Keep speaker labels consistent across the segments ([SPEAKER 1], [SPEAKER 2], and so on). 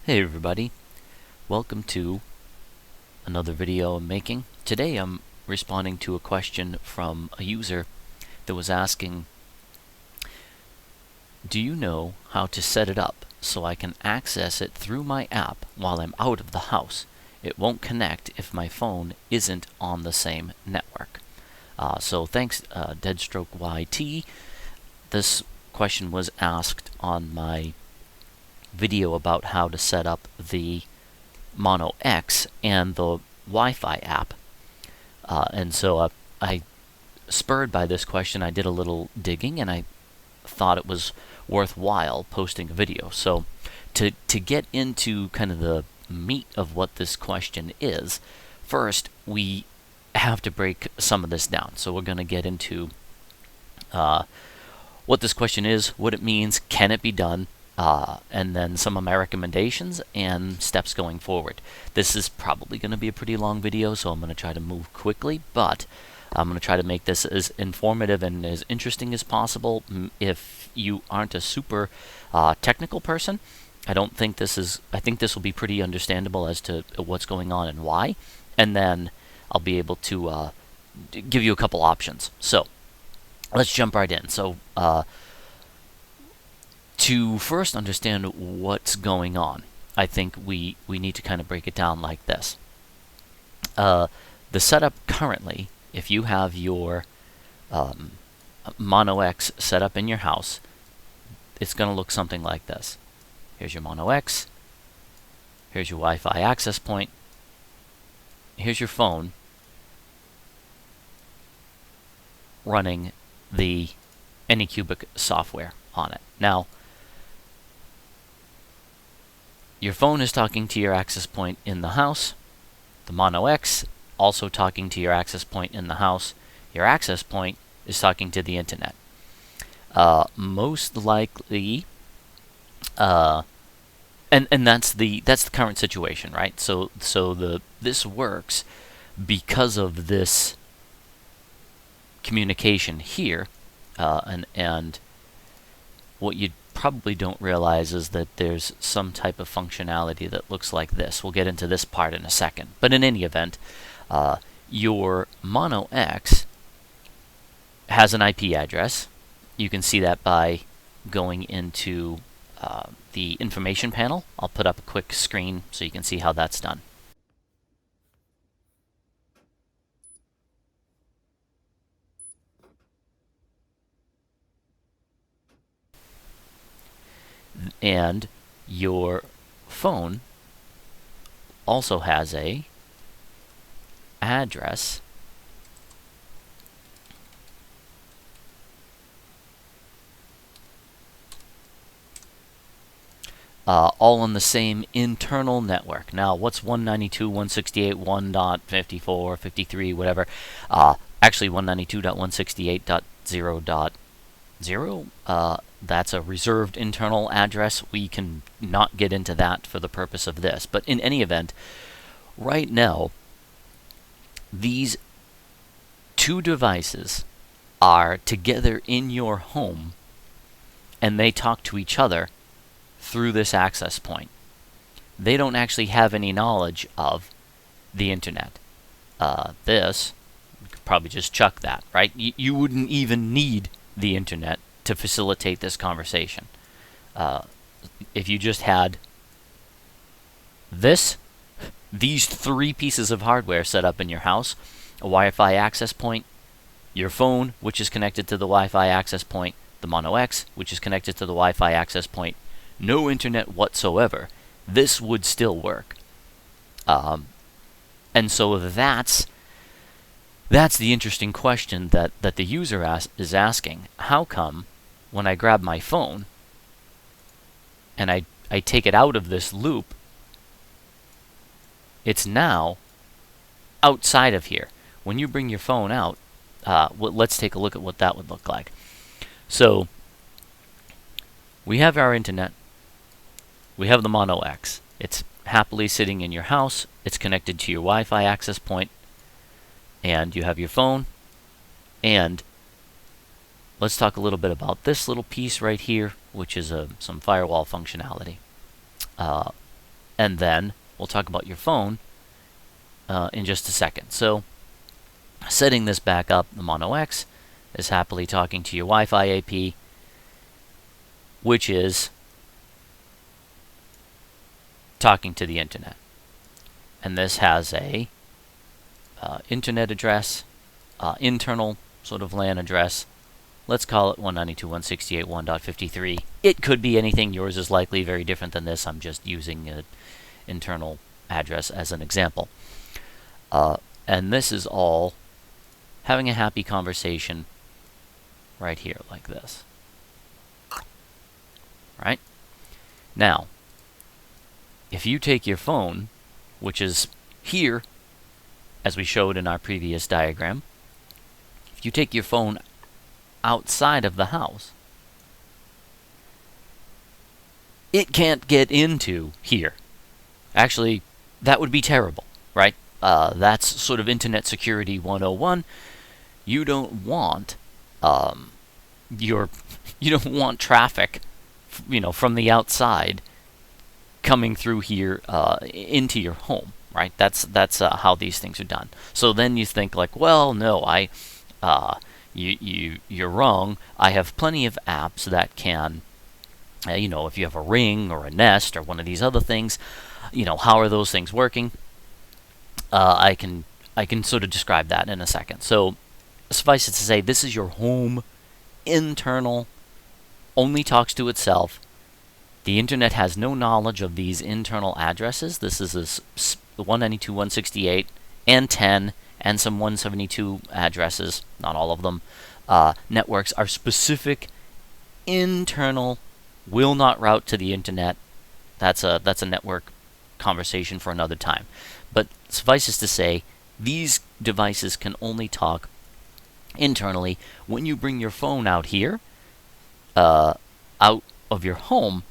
[SPEAKER 1] Hey everybody, welcome to another video I'm making. Today I'm responding to a question from a user that was asking, do you know how to set it up so I can access it through my app while I'm out of the house? It won't connect if my phone isn't on the same network. So thanks, DeadStrokeYT. This question was asked on my video about how to set up the Mono X and the Wi-Fi app. And so I, spurred by this question, I did a little digging and I thought it was worthwhile posting a video. So to get into kind of the meat of what this question is, first we have to break some of this down. So we're going to get into what this question is, what it means, can it be done, and then some of my recommendations and steps going forward. This is probably going to be a pretty long video, so I'm going to try to move quickly, but I'm going to try to make this as informative and as interesting as possible. If you aren't a super technical person, I think this will be pretty understandable as to what's going on and why, and then I'll be able to give you a couple options. So let's jump right in. So to first understand what's going on, I think we need to kind of break it down like this. The setup currently, if you have your Mono X set up in your house, it's going to look something like this. Here's your Mono X. Here's your Wi-Fi access point. Here's your phone running the Anycubic software on it. Now, your phone is talking to your access point in the house. The Mono X also talking to your access point in the house. Your access point is talking to the internet. Most likely, and that's the current situation, right? So this works because of this communication here, and what you probably don't realize is that there's some type of functionality that looks like this. We'll get into this part in a second. But in any event, your Mono X has an IP address. You can see that by going into the information panel. I'll put up a quick screen so you can see how that's done. And your phone also has a address all on the same internal network. Now, what's 192.168.1.54, 53, whatever? Actually, 192.168.0.0. That's a reserved internal address. We can not get into that for the purpose of this. But in any event, right now, these two devices are together in your home, and they talk to each other through this access point. They don't actually have any knowledge of the internet. This, you could probably just chuck that, right? You wouldn't even need the internet to facilitate this conversation. If you just had these three pieces of hardware set up in your house, a Wi-Fi access point, your phone, which is connected to the Wi-Fi access point, the Mono X, which is connected to the Wi-Fi access point, no internet whatsoever, this would still work. And so that's the interesting question that the user is asking. How come when I grab my phone and I take it out of this loop, it's now outside of here? When you bring your phone out, let's take a look at what that would look like. So we have our internet. We have the Mono X. It's happily sitting in your house. It's connected to your Wi-Fi access point. And you have your phone. And let's talk a little bit about this little piece right here, which is some firewall functionality. and then we'll talk about your phone in just a second. So, setting this back up, the Mono X is happily talking to your Wi-Fi AP, which is talking to the internet. And this has a internet address, internal sort of LAN address. Let's call it 192.168.1.53. It could be anything. Yours is likely very different than this. I'm just using an internal address as an example. And this is all having a happy conversation right here, like this. Right? Now, if you take your phone, which is here, as we showed in our previous diagram, if you take your phone outside of the house, it can't get into here. Actually, that would be terrible, right? That's sort of Internet Security 101. You don't want you don't want traffic, from the outside coming through here into your home, right? That's how these things are done. So then you think like, well, no, you're wrong. I have plenty of apps that can, if you have a Ring or a Nest or one of these other things, how are those things working? I can sort of describe that in a second. So suffice it to say, this is your home internal, only talks to itself. The internet has no knowledge of these internal addresses. This is 192.168 and 10 and some 172 addresses, not all of them. Networks are specific, internal, will not route to the internet. That's a network conversation for another time. But suffices to say, these devices can only talk internally. When you bring your phone out here, out of your home,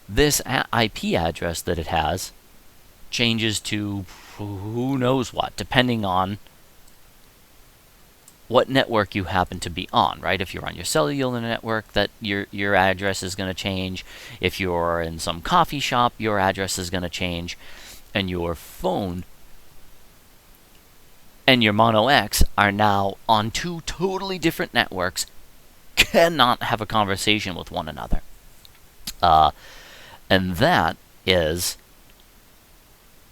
[SPEAKER 1] this IP address that it has changes to who knows what, depending on what network you happen to be on, right? If you're on your cellular network, that your address is going to change. If you're in some coffee shop, your address is going to change. And your phone and your Mono X are now on two totally different networks, cannot have a conversation with one another. And that is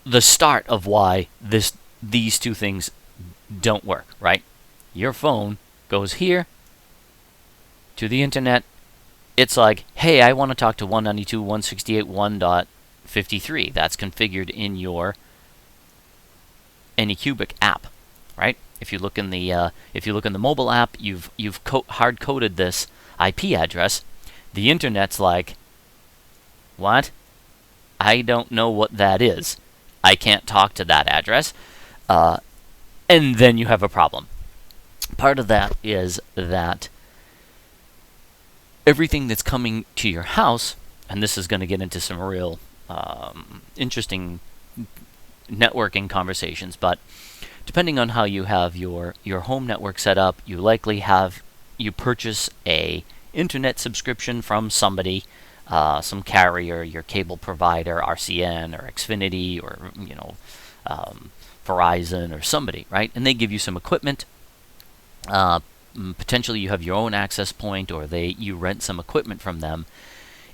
[SPEAKER 1] the start of why these two things don't work, right? Your phone goes here to the internet. It's like, hey, I want to talk to 192.168.1.53. That's configured in your Anycubic app, right? If you look in the mobile app, you've hard coded this IP address. The internet's like, what? I don't know what that is. I can't talk to that address. And then you have a problem. Part of that is that everything that's coming to your house, and this is going to get into some real interesting networking conversations, but depending on how you have your home network set up, you likely purchase a internet subscription from somebody, some carrier, your cable provider, RCN or Xfinity or Verizon or somebody, right? And they give you some equipment. Potentially you have your own access point, or you rent some equipment from them.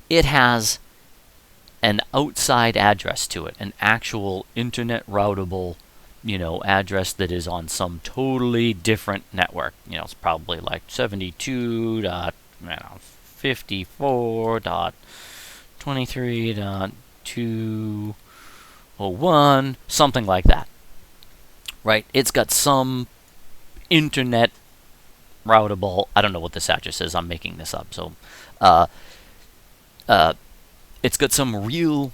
[SPEAKER 1] It has an outside address to it, an actual internet routable, address that is on some totally different network. It's probably like 72.54.23.201, something like that. Right? It's got some internet routable, I don't know what this address is, I'm making this up. So it's got some real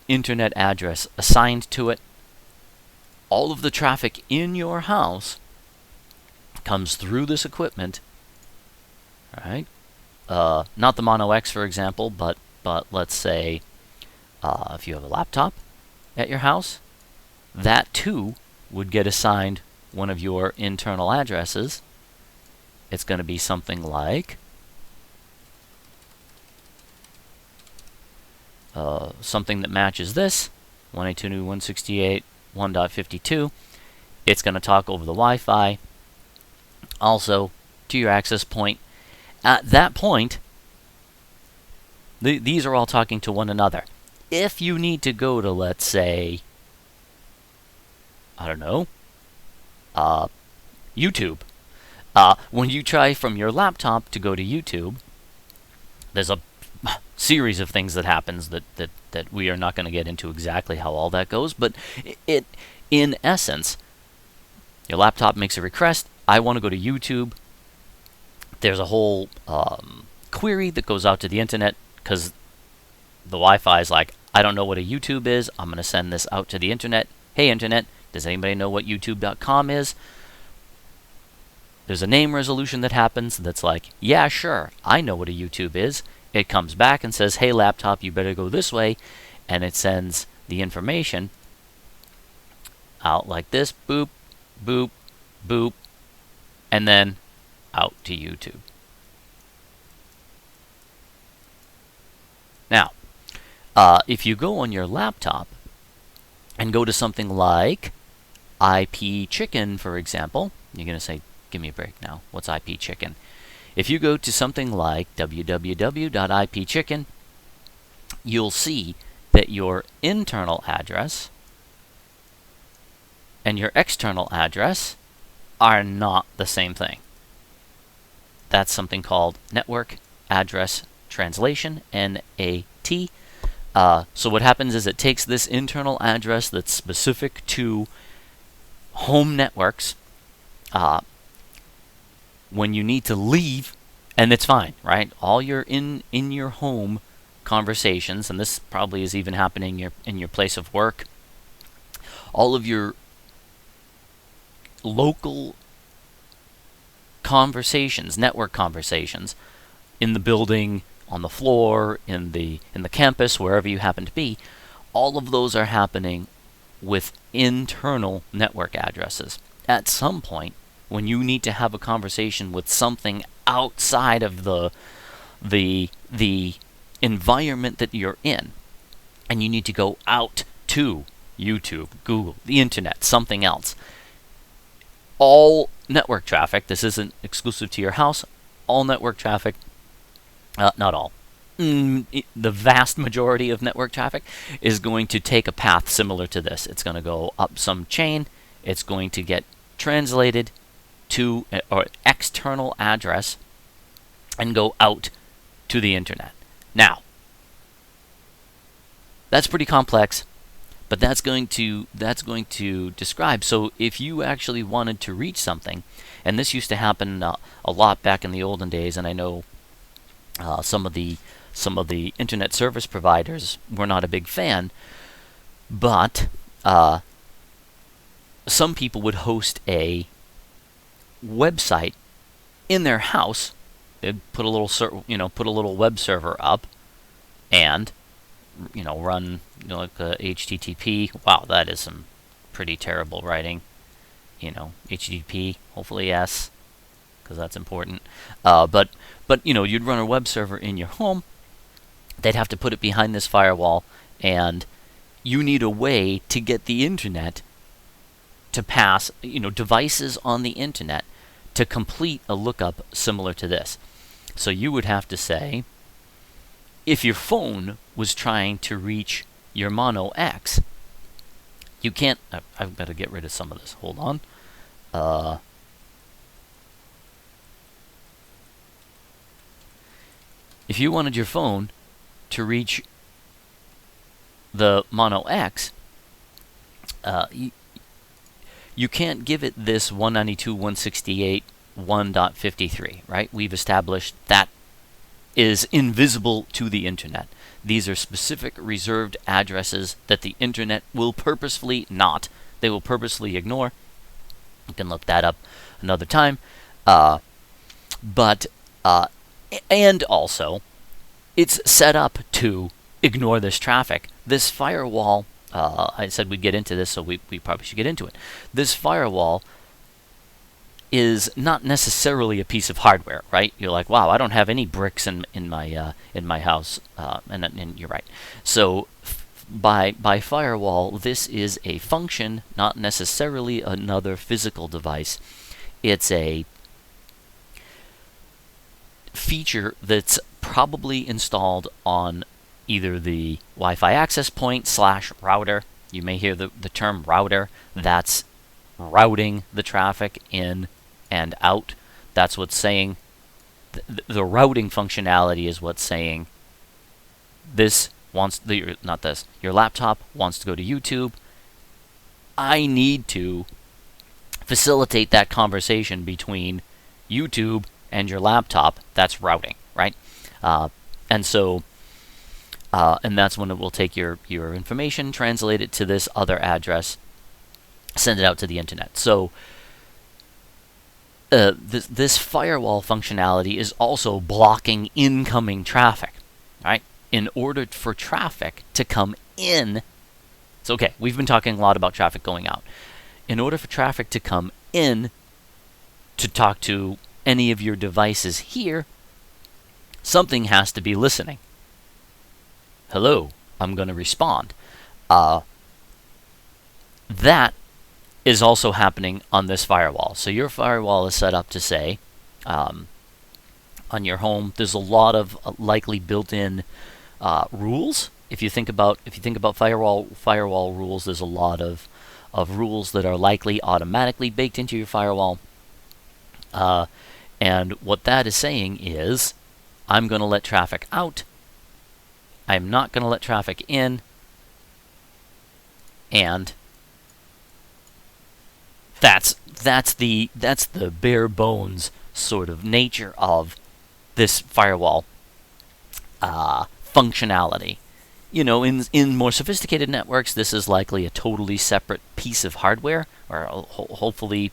[SPEAKER 1] internet address assigned to it. All of the traffic in your house comes through this equipment, right? Not the Mono X, for example, but let's say if you have a laptop at your house, that too would get assigned one of your internal addresses. It's going to be something like something that matches this. 192.168.1.52. It's going to talk over the Wi-Fi, also to your access point. At that point, these are all talking to one another. If you need to go to, let's say, I don't know, YouTube. When you try from your laptop to go to YouTube, there's a series of things that happens that we are not going to get into exactly how all that goes, but in essence, your laptop makes a request. I want to go to YouTube. There's a whole query that goes out to the internet because the Wi-Fi is like, I don't know what a YouTube is. I'm going to send this out to the internet. Hey, internet, does anybody know what youtube.com is? There's a name resolution that happens that's like, yeah, sure, I know what a YouTube is. It comes back and says, hey, laptop, you better go this way. And it sends the information out like this, boop, boop, boop, and then out to YouTube. Now, if you go on your laptop and go to something like IP Chicken, for example, you're going to say, give me a break now. What's IP Chicken? If you go to something like www.ipchicken, you'll see that your internal address and your external address are not the same thing. That's something called Network Address Translation, NAT. So what happens is it takes this internal address that's specific to home networks when you need to leave, and it's fine, right? All your in your home conversations, and this probably is even happening in your place of work, all of your local conversations, network conversations, in the building, on the floor, in the campus, wherever you happen to be, all of those are happening with internal network addresses. At some point, when you need to have a conversation with something outside of the environment that you're in, and you need to go out to YouTube, Google, the internet, something else, all network traffic, this isn't exclusive to your house, all network traffic, not all, the vast majority of network traffic is going to take a path similar to this. It's going to go up some chain, it's going to get translated to an external address and go out to the internet. Now, that's pretty complex, but that's going to describe. So if you actually wanted to reach something, and this used to happen a lot back in the olden days, and I know some of the internet service providers were not a big fan, but some people would host a website in their house. They'd put a little web server up, and run like HTTP. Wow, that is some pretty terrible writing. HTTP, hopefully yes, because that's important. But you'd run a web server in your home. They'd have to put it behind this firewall, and you need a way to get the internet to pass, devices on the internet to complete a lookup similar to this. So you would have to say, if your phone was trying to reach your Mono X, you can't. I've got to get rid of some of this. Hold on. If you wanted your phone to reach the Mono X, you can't give it this 192.168.1.53, right? We've established that is invisible to the internet. These are specific reserved addresses that the internet will purposefully not. They will purposely ignore. You can look that up another time. And also, it's set up to ignore this traffic. This firewall, I said we'd get into this, so we probably should get into it. This firewall is not necessarily a piece of hardware, right? You're like, wow, I don't have any bricks in my house, and you're right. So by Firewall, this is a function, not necessarily another physical device. It's a feature that's probably installed on either the Wi-Fi access point / router. You may hear the term router. That's routing the traffic in and out. That's what's saying. The routing functionality is what's saying this wants your laptop wants to go to YouTube. I need to facilitate that conversation between YouTube and your laptop. That's routing, right? And that's when it will take your information, translate it to this other address, send it out to the internet. So this firewall functionality is also blocking incoming traffic, right? In order for traffic to come in, it's okay. We've been talking a lot about traffic going out. In order for traffic to come in to talk to any of your devices here, something has to be listening. Hello, I'm going to respond. That is also happening on this firewall. So your firewall is set up to say, on your home, there's a lot of likely built-in rules. If you think about firewall rules, there's a lot of rules that are likely automatically baked into your firewall. And what that is saying is, I'm going to let traffic out. I'm not going to let traffic in. And that's the bare bones sort of nature of this firewall functionality. You know, in more sophisticated networks, this is likely a totally separate piece of hardware, or hopefully,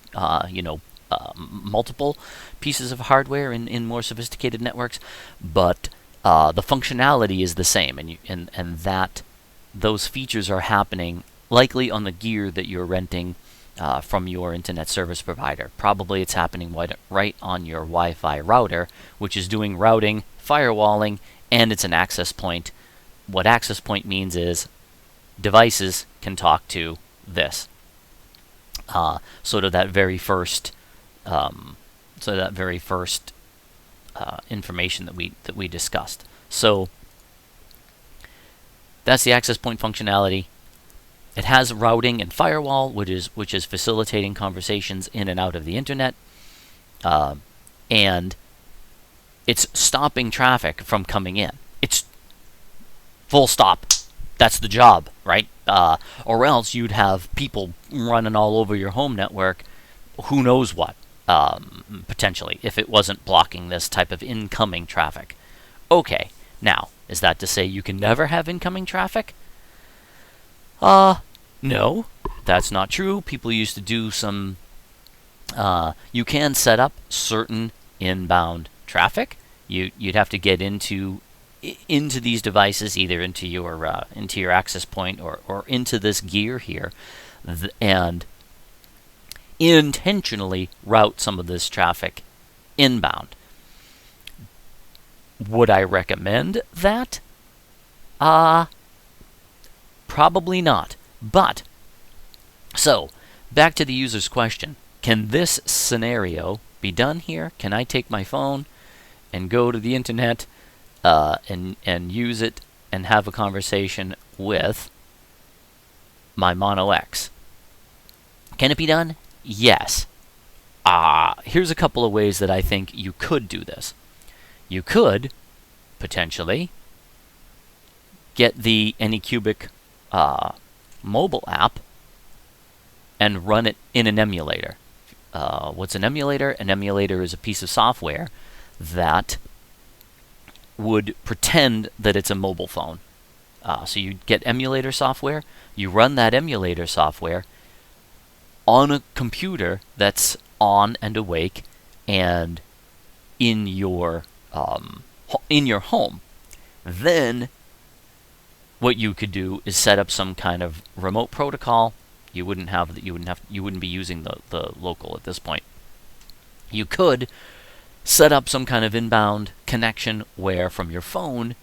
[SPEAKER 1] multiple pieces of hardware in more sophisticated networks. But the functionality is the same, and that those features are happening likely on the gear that you're renting from your internet service provider. Probably it's happening right on your Wi-Fi router, which is doing routing, firewalling, and it's an access point. What access point means is devices can talk to this. Sort of that very first, information that we discussed. So that's the access point functionality. It has routing and firewall, which is facilitating conversations in and out of the internet, and it's stopping traffic from coming in. It's full stop. That's the job, right? Or else you'd have people running all over your home network, who knows what, potentially, if it wasn't blocking this type of incoming traffic. Okay, now, is that to say you can never have incoming traffic? No, that's not true. People used to do some, you can set up certain inbound traffic. You'd have to get into these devices, either into your access point or into this gear here, and intentionally route some of this traffic inbound. Would I recommend that? Probably not. But, so, back to the user's question. Can this scenario be done here? Can I take my phone and go to the internet and use it and have a conversation with my Mono X? Can it be done? Yes. Here's a couple of ways that I think you could do this. You could, potentially, get the Anycubic mobile app and run it in an emulator. What's an emulator? An emulator is a piece of software that would pretend that it's a mobile phone. So you get emulator software, you run that emulator software on a computer that's on and awake and in your home. Then what you could do is set up some kind of remote protocol. You wouldn't be using the local at this point. You could set up some kind of inbound connection where from your phone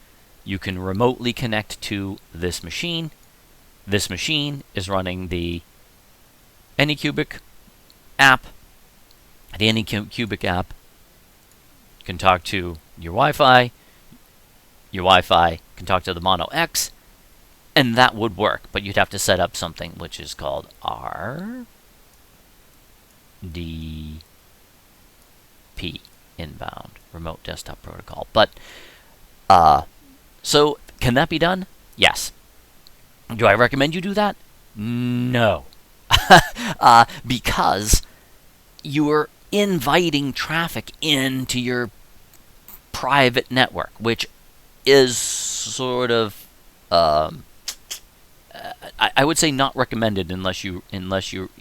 [SPEAKER 1] you can remotely connect to this machine this machine is running the Anycubic app. The Anycubic app can talk to your Wi-Fi. Your Wi-Fi can talk to the Mono X, and that would work. But you'd have to set up something which is called RDP, inbound remote desktop protocol. But so can that be done? Yes. Do I recommend you do that? No. Because you're inviting traffic into your private network, which is sort of, I would say, not recommended unless you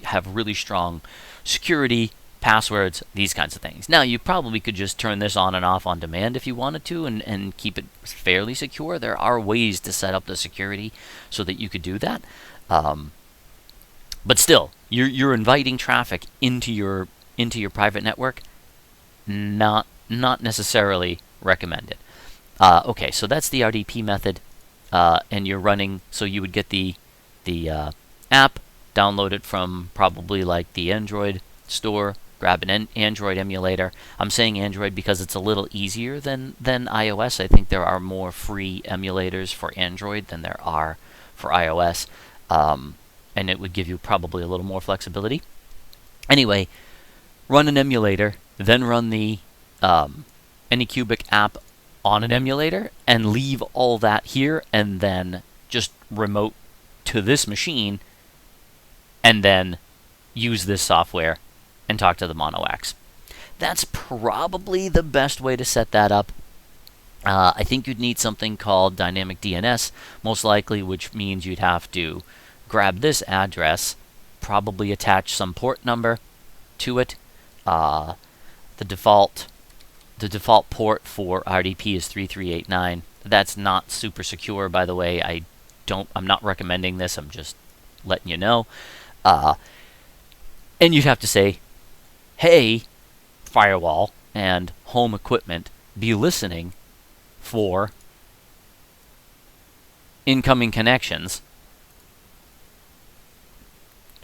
[SPEAKER 1] have really strong security, passwords, these kinds of things. Now, you probably could just turn this on and off on demand if you wanted to, and keep it fairly secure. There are ways to set up the security so that you could do that. But still, you're inviting traffic into your private network. Not necessarily recommended. Okay, so that's the RDP method, and you're running. So you would get the app, download it from probably like the Android store, grab an Android emulator. I'm saying Android because it's a little easier than iOS. I think there are more free emulators for Android than there are for iOS, and it would give you probably a little more flexibility. Anyway, run an emulator, then run the Anycubic app on an emulator, and leave all that here, and then just remote to this machine, and then use this software and talk to the Mono X. That's probably the best way to set that up. I think you'd need something called dynamic DNS, most likely, which means you'd have to grab this address, probably attach some port number to it. The default port for RDP is 3389. That's not super secure, by the way. I'm not recommending this. I'm just letting you know. And you'd have to say, hey, Firewall and home equipment, be listening for incoming connections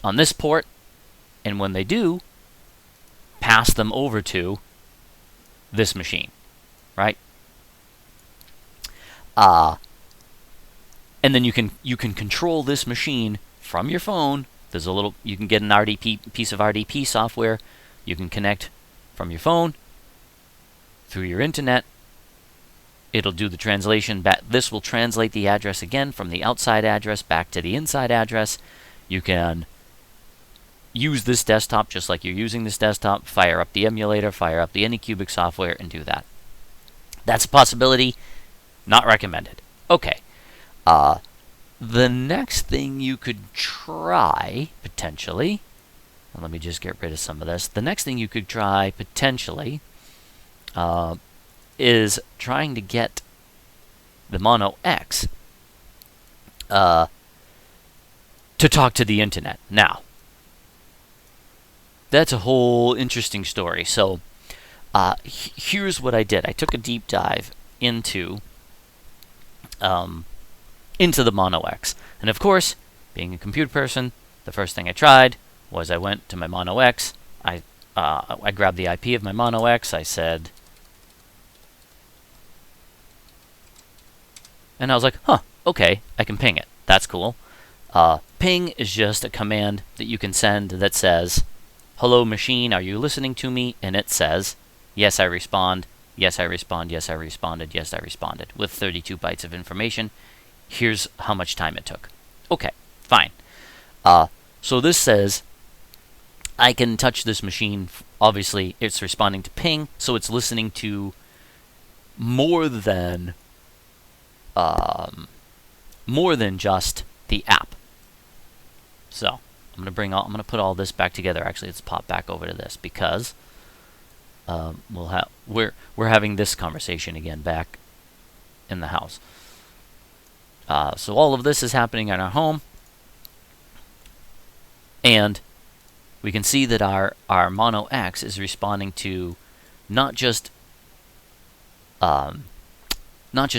[SPEAKER 1] on this port, and when they do, pass them over to this machine, right? And then you can control this machine from your phone. There's you can get an piece of RDP software. You can connect from your phone through your internet. It'll do the translation back. This will translate the address again from the outside address back to the inside address. You can use this desktop just like you're using this desktop, fire up the emulator, fire up the Anycubic software, and do that. That's a possibility, not recommended. Okay. The next thing you could try, potentially, and let me just get rid of some of this. The next thing you could try, potentially, is trying to get the Mono X to talk to the internet. Now, that's a whole interesting story. So here's what I did. I took a deep dive into the Mono X. And of course, being a computer person, the first thing I tried was I went to my Mono X. I grabbed the IP of my Mono X. I said, and I was like, huh, okay, I can ping it. That's cool. Ping is just a command that you can send that says, hello machine, are you listening to me? And it says, yes, I respond, yes, I respond, yes, I responded, yes, I responded, with 32 bytes of information. Here's how much time it took. Okay, fine. So this says, I can touch this machine. Obviously, it's responding to ping, so it's listening to more than just the app. So I'm gonna put all this back together. Actually, let's pop back over to this because we're having this conversation again back in the house. So all of this is happening in our home, and we can see that our Mono X is responding to not just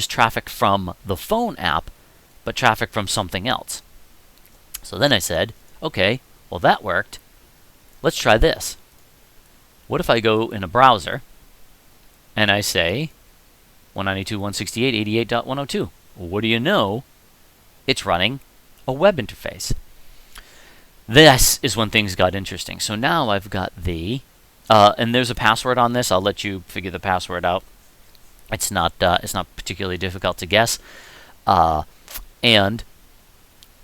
[SPEAKER 1] traffic from the phone app, but traffic from something else. So then I said, okay, well that worked. Let's try this. What if I go in a browser and I say 192.168.88.102? Well, what do you know? It's running a web interface. This is when things got interesting. So now I've got the, and there's a password on this. I'll let you figure the password out. It's not particularly difficult to guess. And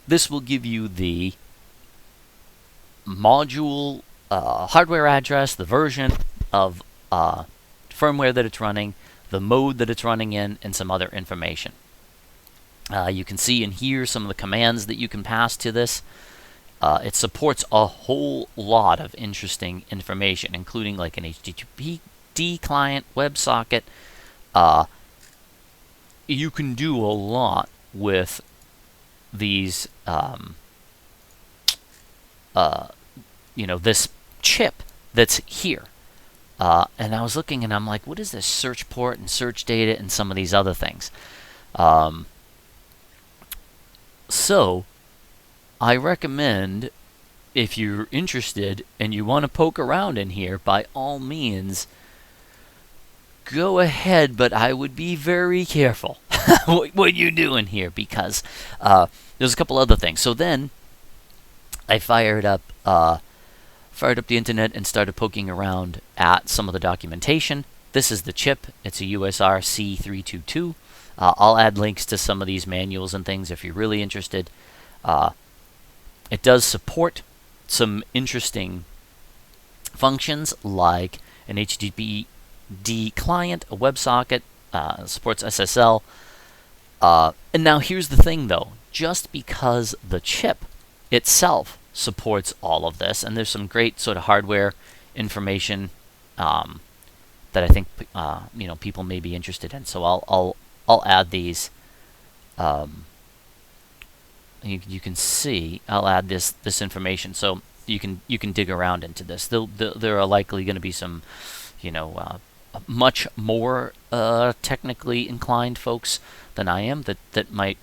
[SPEAKER 1] this will give you the module hardware address, the version of firmware that it's running, the mode that it's running in, and some other information. You can see in here some of the commands that you can pass to this. It supports a whole lot of interesting information, including like an HTTP client, WebSocket. You can do a lot with these, this chip that's here. And I was looking and I'm like, what is this search port and search data and some of these other things? So I recommend, if you're interested and you want to poke around in here, by all means, go ahead, but I would be very careful what you do in here, because there's a couple other things. So then I fired up the internet and started poking around at some of the documentation. This is the chip. It's a USR C322. I'll add links to some of these manuals and things if you're really interested. It does support some interesting functions like an HTTPD client, a WebSocket, supports SSL. And now here's the thing though, just because the chip itself supports all of this, and there's some great sort of hardware information that I think people may be interested in. So I'll add these. You can see I'll add this information, so you can dig around into this. There are likely going to be some, much more technically inclined folks than I am that might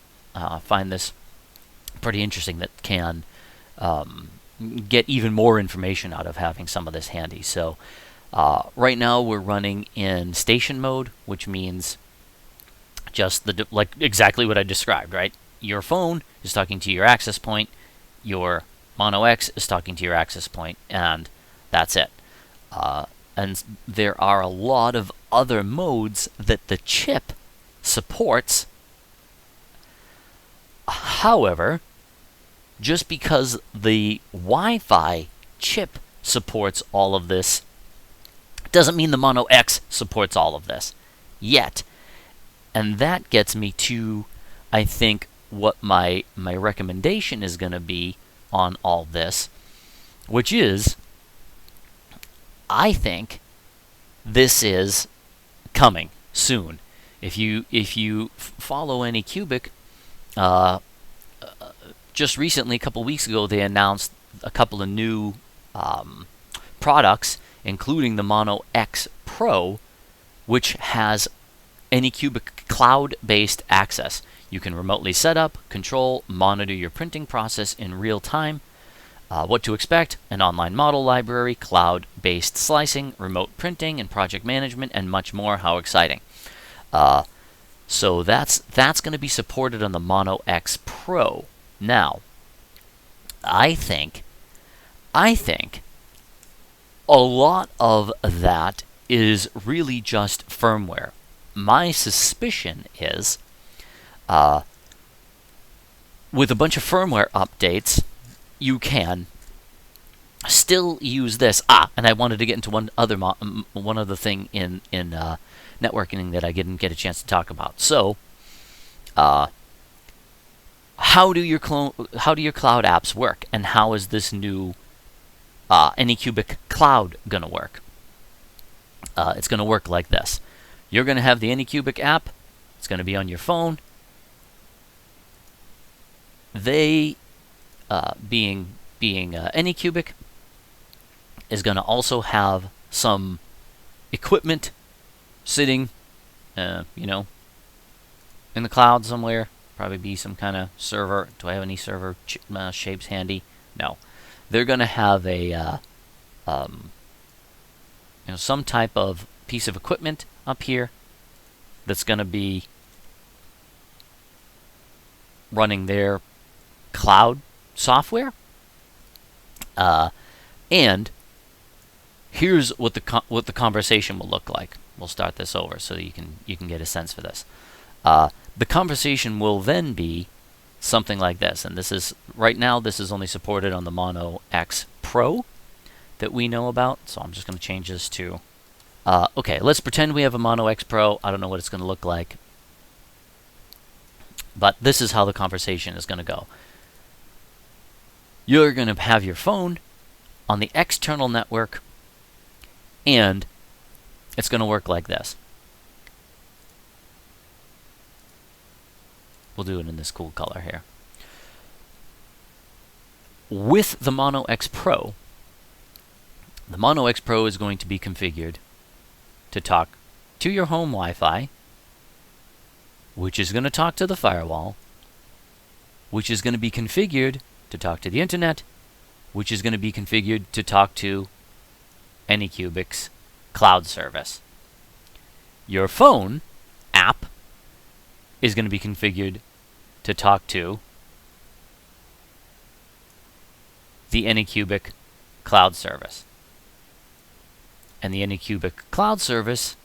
[SPEAKER 1] find this pretty interesting, that can get even more information out of having some of this handy. So right now we're running in station mode, which means just like exactly what I described, right? Your phone is talking to your access point, your Mono X is talking to your access point, and that's it. And there are a lot of other modes that the chip supports. However, just because the Wi-Fi chip supports all of this doesn't mean the Mono X supports all of this yet. And that gets me to, I think, what my recommendation is going to be on all this, which is, I think this is coming soon. If you follow Anycubic, just recently, a couple weeks ago, they announced a couple of new products, including the Mono X Pro, which has Anycubic Cloud-based access. You can remotely set up, control, monitor your printing process in real time. What to expect: an online model library, cloud-based slicing, remote printing, and project management, and much more. How exciting. So that's going to be supported on the Mono X Pro. Now, I think a lot of that is really just firmware. My suspicion is, with a bunch of firmware updates, you can still use this. And I wanted to get into one other thing in networking that I didn't get a chance to talk about. So, how do your cloud apps work, and how is this new Anycubic Cloud going to work? It's going to work like this. You're going to have the Anycubic app. It's going to be on your phone. They, being Anycubic, is going to also have some equipment sitting, in the cloud somewhere. Probably be some kind of server. Do I have any server shapes handy? No. They're going to have a some type of piece of equipment up here that's going to be running their cloud software. And here's what the conversation will look like. We'll start this over so that you can get a sense for this. The conversation will then be something like this, and this is right now. This is only supported on the Mono X Pro that we know about. So I'm just going to change this to. Okay, let's pretend we have a Mono X Pro. I don't know what it's going to look like, but this is how the conversation is going to go. You're going to have your phone on the external network, and it's going to work like this. We'll do it in this cool color here. With the Mono X Pro, the Mono X Pro is going to be configured to talk to your home Wi-Fi, which is going to talk to the firewall, which is going to be configured to talk to the internet, which is going to be configured to talk to Anycubic's cloud service. Your phone app is going to be configured to talk to the Anycubic cloud service. And the Anycubic cloud service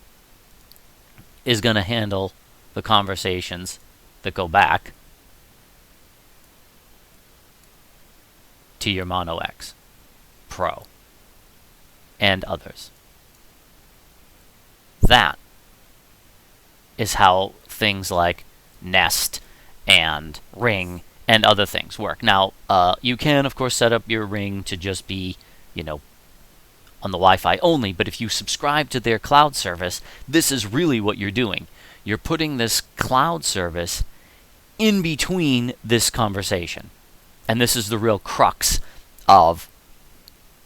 [SPEAKER 1] is going to handle the conversations that go back to your Mono X Pro and others. That is how things like Nest and Ring and other things work. Now, you can, of course, set up your Ring to just be, on the Wi-Fi only, but if you subscribe to their cloud service, this is really what you're doing. You're putting this cloud service in between this conversation. And this is the real crux of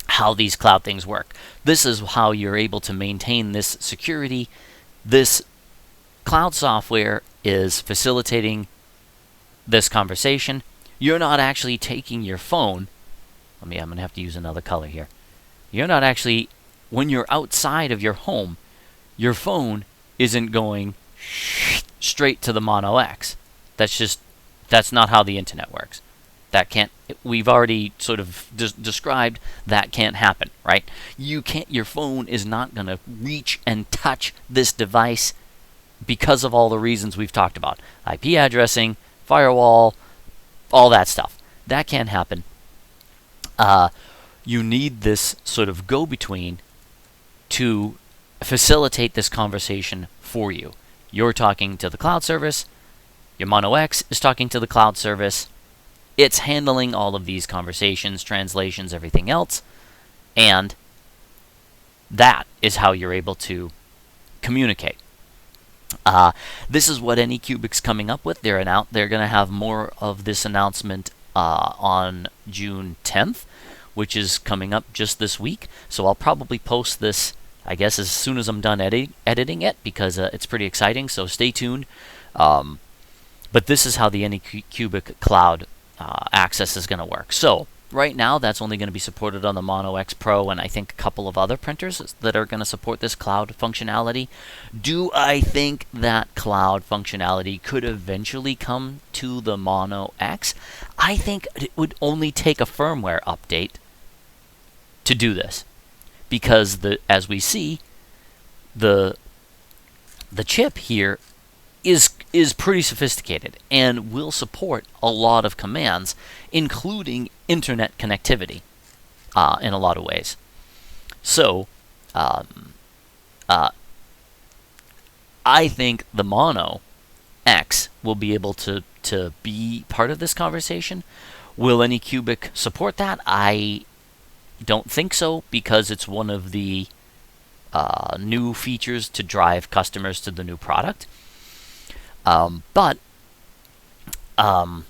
[SPEAKER 1] how these cloud things work. This is how you're able to maintain this security. This cloud software is facilitating this conversation. You're not actually taking your phone. I'm going to have to use another color here. You're not actually, when you're outside of your home, your phone isn't going straight to the Mono X. That's not how the internet works. That can't, we've already sort of described that can't happen, right? Your phone is not going to reach and touch this device because of all the reasons we've talked about. IP addressing, firewall, all that stuff. That can't happen. You need this sort of go-between to facilitate this conversation for you. You're talking to the cloud service. Your Mono X is talking to the cloud service. It's handling all of these conversations, translations, everything else. And that is how you're able to communicate. This is what Anycubic's coming up with. They're going to have more of this announcement on June 10th, which is coming up just this week. So I'll probably post this, I guess, as soon as I'm done editing it, because it's pretty exciting. So stay tuned. But this is how the Anycubic Cloud access is going to work. So right now, that's only going to be supported on the Mono X Pro and I think a couple of other printers that are going to support this cloud functionality. Do I think that cloud functionality could eventually come to the Mono X? I think it would only take a firmware update to do this, because as we see, the chip here is pretty sophisticated and will support a lot of commands, including internet connectivity in a lot of ways. So I think the Mono X will be able to be part of this conversation. Will Anycubic support that? I don't think so, because it's one of the new features to drive customers to the new product. But and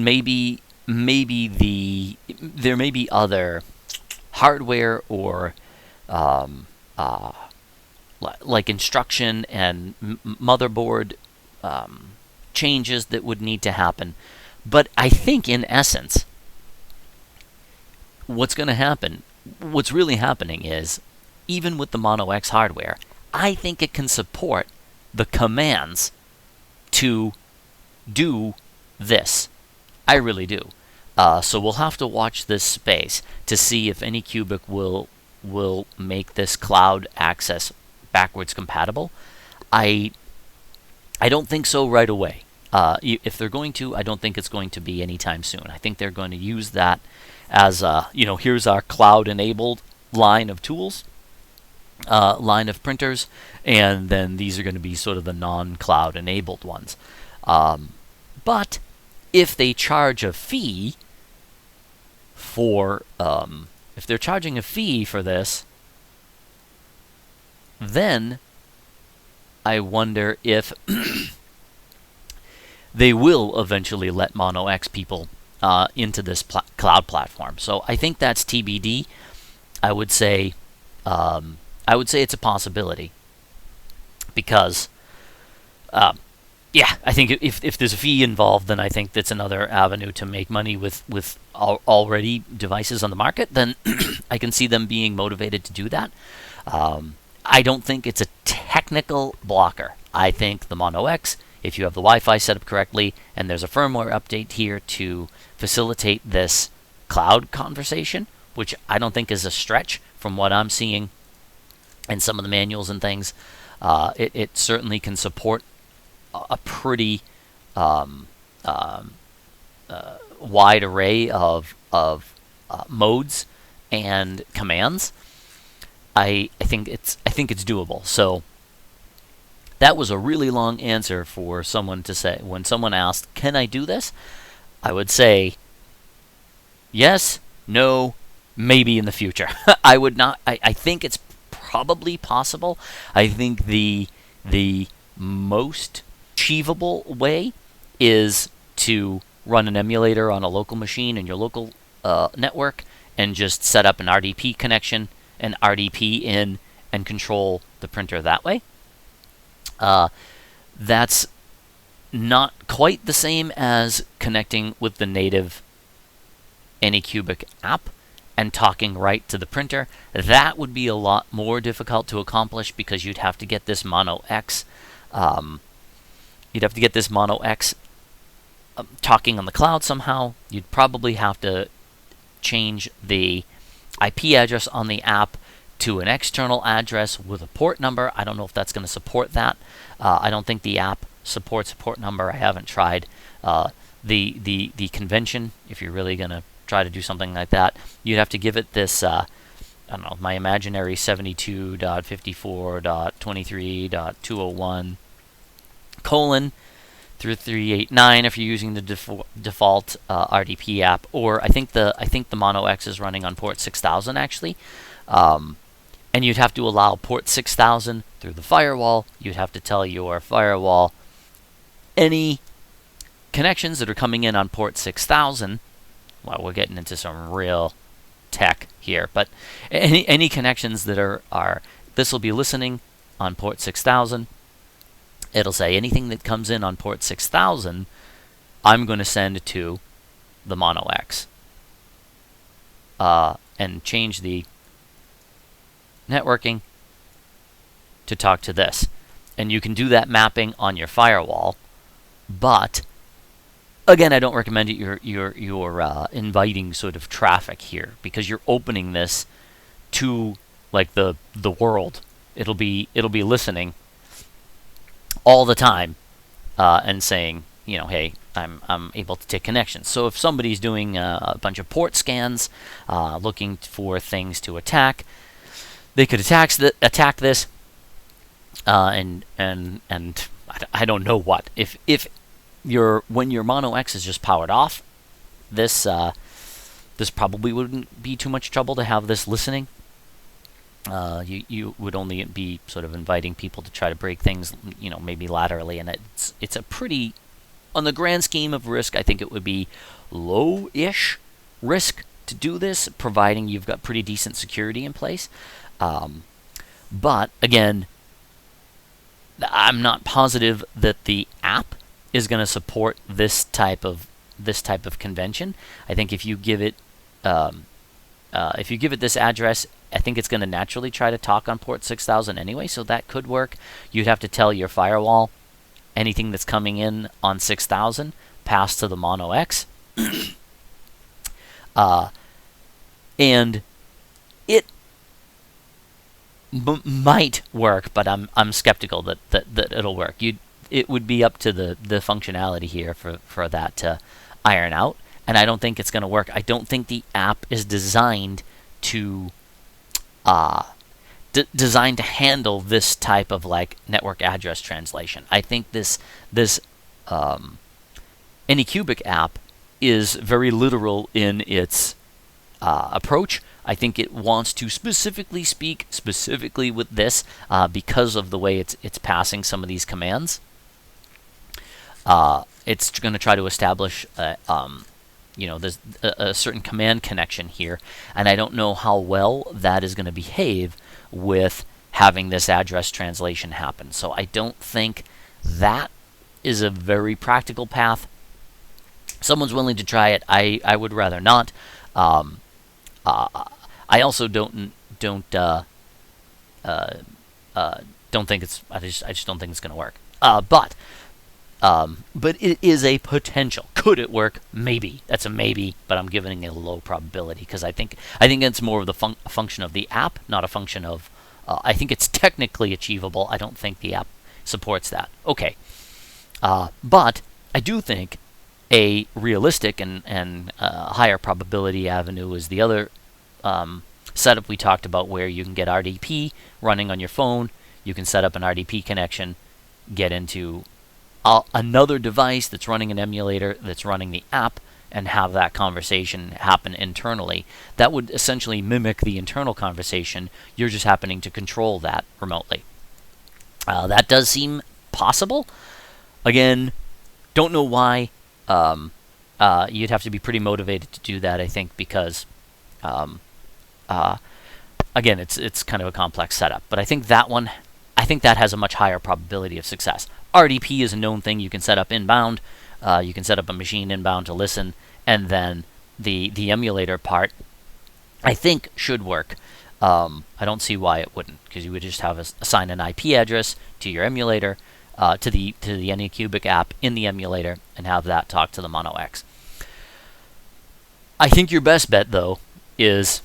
[SPEAKER 1] maybe there may be other hardware or like instruction and motherboard changes that would need to happen. But I think in essence, what's going to happen, what's really happening is, even with the Mono X hardware, I think it can support the commands to do this. I really do. So we'll have to watch this space to see if Anycubic will make this cloud access backwards compatible. I don't think so right away. If they're going to, I don't think it's going to be anytime soon. I think they're going to use that as here's our cloud-enabled line of tools, line of printers, and then these are going to be sort of the non-cloud enabled ones. But if they charge a fee for, if they're charging a fee for this, then I wonder if they will eventually let Mono X people into this cloud platform. So I think that's TBD. I would say it's a possibility because, yeah, I think if there's a fee involved, then I think that's another avenue to make money with already devices on the market. Then I can see them being motivated to do that. I don't think it's a technical blocker. I think the Mono X, if you have the Wi-Fi set up correctly, and there's a firmware update here to facilitate this cloud conversation, which I don't think is a stretch from what I'm seeing in some of the manuals and things, it certainly can support a pretty wide array of modes and commands. I think it's doable. So that was a really long answer for someone to say. When someone asked, "Can I do this?" I would say yes, no, maybe in the future. I would not. I think it's probably possible. I think the most achievable way is to run an emulator on a local machine in your local network and just set up an RDP connection and RDP in and control the printer that way. That's not quite the same as connecting with the native Anycubic app and talking right to the printer. That would be a lot more difficult to accomplish because you'd have to get this Mono X. Talking on the cloud somehow. You'd probably have to change the IP address on the app to an external address with a port number. I don't know if that's going to support that. I don't think the app supports a port number. I haven't tried. The convention, if you're really going to try to do something like that, you'd have to give it this, I don't know, my imaginary 72.54.23.201 colon through 389 if you're using the default RDP app, or I think the Mono X is running on port 6000 actually, and you'd have to allow port 6000 through the firewall. You'd have to tell your firewall any connections that are coming in on port 6000. Well, we're getting into some real tech here, but any connections that are this will be listening on port 6000. It'll say anything that comes in on port 6000, I'm going to send to the Mono X. And change the networking to talk to this. And you can do that mapping on your firewall, but again, I don't recommend it. You're inviting sort of traffic here because you're opening this to like the world. It'll be listening all the time and saying, hey, I'm able to take connections. So if somebody's doing a bunch of port scans, looking for things to attack, they could attack this, and I don't know what. If when your Mono X is just powered off, this probably wouldn't be too much trouble to have this listening. You would only be sort of inviting people to try to break things, maybe laterally, and it's a pretty, on the grand scheme of risk, I think it would be low-ish risk to do this, providing you've got pretty decent security in place. But again, I'm not positive that the app is going to support this type of convention. I think if you give it this address, I think it's going to naturally try to talk on port 6000 anyway, so that could work. You'd have to tell your firewall anything that's coming in on 6000 pass to the Mono X. And it might work, but I'm skeptical that it'll work. It would be up to the functionality here for that to iron out, and I don't think it's going to work. I don't think the app is designed to handle this type of like network address translation. I think this Anycubic app is very literal in its approach. I think it wants to specifically speak specifically with this because of the way it's passing some of these commands. It's going to try to establish there's a certain command connection here, and I don't know how well that is going to behave with having this address translation happen. So I don't think that is a very practical path. Someone's willing to try it. I would rather not. I also don't think it's. I just don't think it's going to work. But it is a potential. Could it work? Maybe. That's a maybe, but I'm giving it a low probability because I think it's more of the function of the app, not a function of. I think it's technically achievable. I don't think the app supports that. Okay, but I do think a realistic and higher probability avenue is the other setup we talked about, where you can get RDP running on your phone. You can set up an RDP connection, get into another device that's running an emulator that's running the app, and have that conversation happen internally. That would essentially mimic the internal conversation. You're just happening to control that remotely. That does seem possible. Again, don't know why. You'd have to be pretty motivated to do that, I think, because again, it's kind of a complex setup. But I think that has a much higher probability of success. RDP is a known thing you can set up inbound. You can set up a machine inbound to listen, and then the emulator part, I think, should work. I don't see why it wouldn't, because you would just have assign an IP address to your emulator, to the Anycubic app in the emulator, and have that talk to the Mono X. I think your best bet, though, is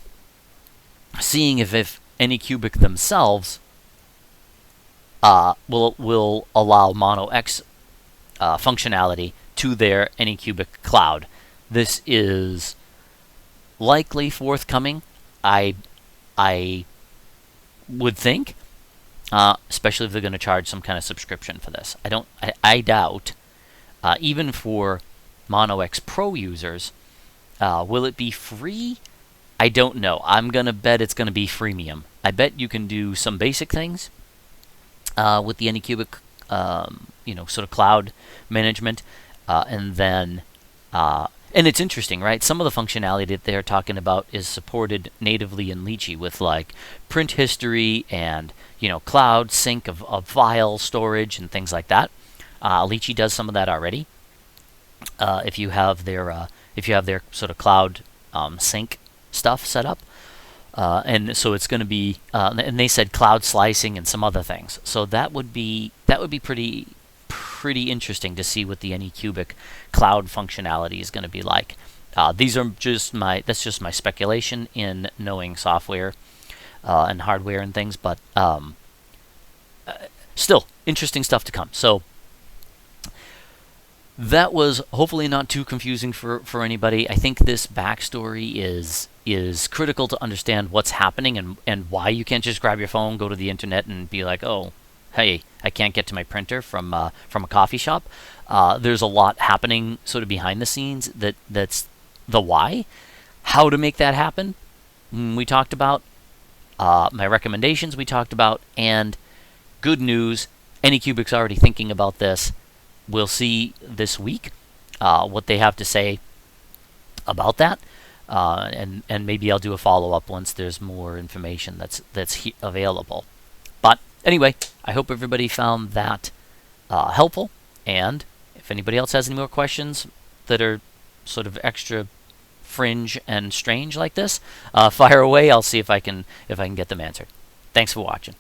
[SPEAKER 1] seeing if Anycubic themselves will allow Mono X functionality to their Anycubic Cloud. This is likely forthcoming. I would think, especially if they're going to charge some kind of subscription for this. I doubt, even for Mono X Pro users, will it be free? I don't know. I'm going to bet it's going to be freemium. I bet you can do some basic things with the Anycubic, sort of cloud management, and then, and it's interesting, right? Some of the functionality that they're talking about is supported natively in Lychee with like print history and cloud sync of file storage and things like that. Lychee does some of that already. If you have their sort of cloud sync stuff set up. And so it's going to be, and they said cloud slicing and some other things. So that would be pretty interesting to see what the Anycubic cloud functionality is going to be like. That's just my speculation in knowing software and hardware and things, but still interesting stuff to come. So that was hopefully not too confusing for anybody. I think this backstory is critical to understand what's happening and why you can't just grab your phone, go to the internet, and be like, oh, hey, I can't get to my printer from a coffee shop. There's a lot happening sort of behind the scenes that's the why. How to make that happen, we talked about. My recommendations we talked about. And good news, Anycubic's already thinking about this. We'll see this week what they have to say about that. And maybe I'll do a follow-up once there's more information that's available. But anyway, I hope everybody found that helpful. And If anybody else has any more questions that are sort of extra fringe and strange like this, fire away. I'll see if I can get them answered. Thanks for watching.